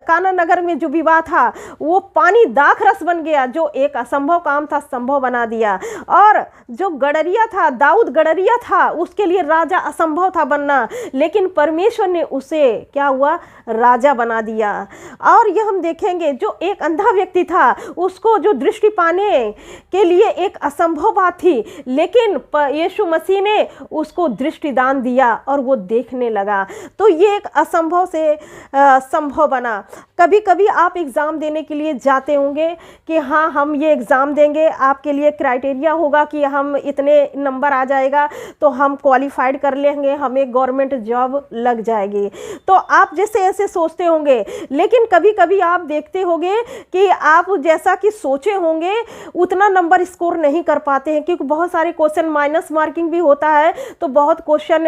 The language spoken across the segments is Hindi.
कान्हा नगर में जो विवाह था वो पानी दाख रस बन गया, जो एक असंभव काम था संभव बना दिया। और जो गडरिया था, दाऊद गडरिया था, उसके लिए राजा असंभव था बनना, लेकिन परमेश्वर ने उसे क्या हुआ, राजा बना दिया। और यह हम देखेंगे जो एक अंधा व्यक्ति था, उसको जो दृष्टि पाने के लिए एक असंभव बात थी, लेकिन यीशु मसीह ने उसको दृष्टि दान दिया और वो देखने लगा। तो ये एक असंभव से संभव बना। कभी कभी आप एग्ज़ाम देने के लिए जाते होंगे कि हाँ हम ये एग्ज़ाम देंगे, आपके लिए क्राइटेरिया होगा कि हम इतने नंबर आ जाएगा तो हम क्वालिफाइड कर लेंगे, हमें गवर्नमेंट जॉब लग जाएगी। तो आप जैसे ऐसे सोचते होंगे, लेकिन कभी कभी आप देखते होंगे कि आप जैसा कि सोचे होंगे उतना नंबर स्कोर नहीं कर पाते हैं, क्योंकि बहुत सारे क्वेश्चन माइनस मार्किंग भी होता है। तो बहुत क्वेश्चन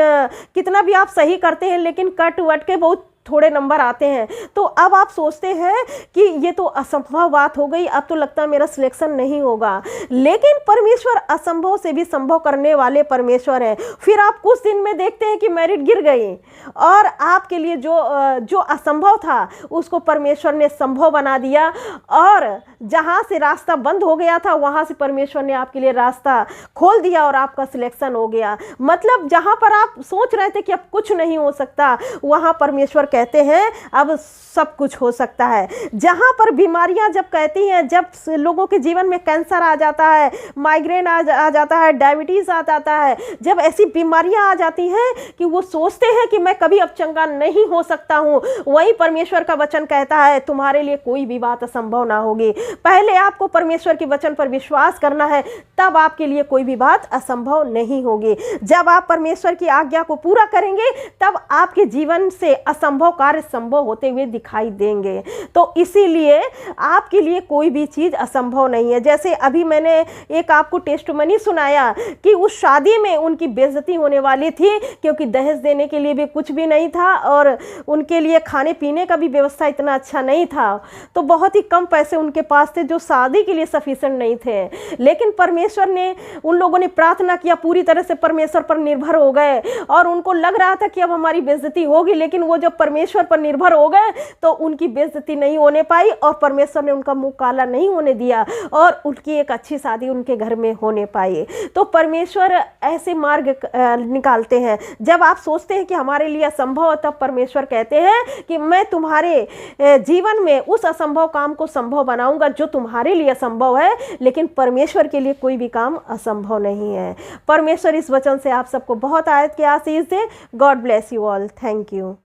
कितना भी आप सही करते हैं लेकिन कट वट के बहुत थोड़े नंबर आते हैं। तो अब आप सोचते हैं कि ये तो असंभव बात हो गई, अब तो लगता है मेरा सिलेक्शन नहीं होगा। लेकिन परमेश्वर असंभव से भी संभव करने वाले परमेश्वर हैं। फिर आप कुछ दिन में देखते हैं कि मेरिट गिर गई और आपके लिए जो असंभव था उसको परमेश्वर ने संभव बना दिया, और जहाँ से रास्ता बंद हो गया था वहाँ से परमेश्वर ने आपके लिए रास्ता खोल दिया और आपका सिलेक्शन हो गया। मतलब जहाँ पर आप सोच रहे थे कि अब कुछ नहीं हो सकता, वहाँ परमेश्वर कहते हैं अब सब कुछ हो सकता है। जहाँ पर बीमारियाँ जब कहती हैं, जब लोगों के जीवन में कैंसर आ जाता है, माइग्रेन आ जाता है, डायबिटीज़ आ जाता है, जब ऐसी बीमारियाँ आ जाती हैं कि वो सोचते हैं कि मैं कभी अब चंगा नहीं हो सकता हूँ, वही परमेश्वर का वचन कहता है तुम्हारे लिए कोई भी बात असंभव ना होगी। पहले आपको परमेश्वर के वचन पर विश्वास करना है, तब आपके लिए कोई भी बात असंभव नहीं होगी। जब आप परमेश्वर की आज्ञा को पूरा करेंगे तब आपके जीवन से असंभव कार्य संभव होते हुए दिखाई देंगे। तो इसीलिए आपके लिए कोई भी चीज़ असंभव नहीं है। जैसे अभी मैंने एक आपको टेस्टमनी सुनाया कि उस शादी में उनकी बेइज्जती होने वाली थी, क्योंकि दहेज देने के लिए भी कुछ भी नहीं था और उनके लिए खाने पीने का भी व्यवस्था इतना अच्छा नहीं था। तो बहुत ही कम पैसे उनके पास थे जो शादी के लिए सफिशिएंट नहीं थे। लेकिन परमेश्वर ने, उन लोगों ने प्रार्थना किया, पूरी तरह से परमेश्वर पर निर्भर हो गए और उनको लग रहा था कि अब हमारी बेइज्जती होगी, लेकिन वो जब परमेश्वर पर निर्भर हो गए तो उनकी बेइज्जती नहीं होने पाई और परमेश्वर ने उनका मुंह काला नहीं होने दिया और उनकी एक अच्छी शादी उनके घर में होने पाई। तो परमेश्वर ऐसे मार्ग निकालते हैं। जब आप सोचते हैं कि हमारे लिए असंभव है, तब परमेश्वर कहते हैं कि मैं तुम्हारे जीवन में उस असंभव काम को संभव बनाऊंगा जो तुम्हारे लिए असंभव है, लेकिन परमेश्वर के लिए कोई भी काम असंभव नहीं है। परमेश्वर इस वचन से आप सबको बहुत आयत की आशीष दे। God bless you all. Thank you.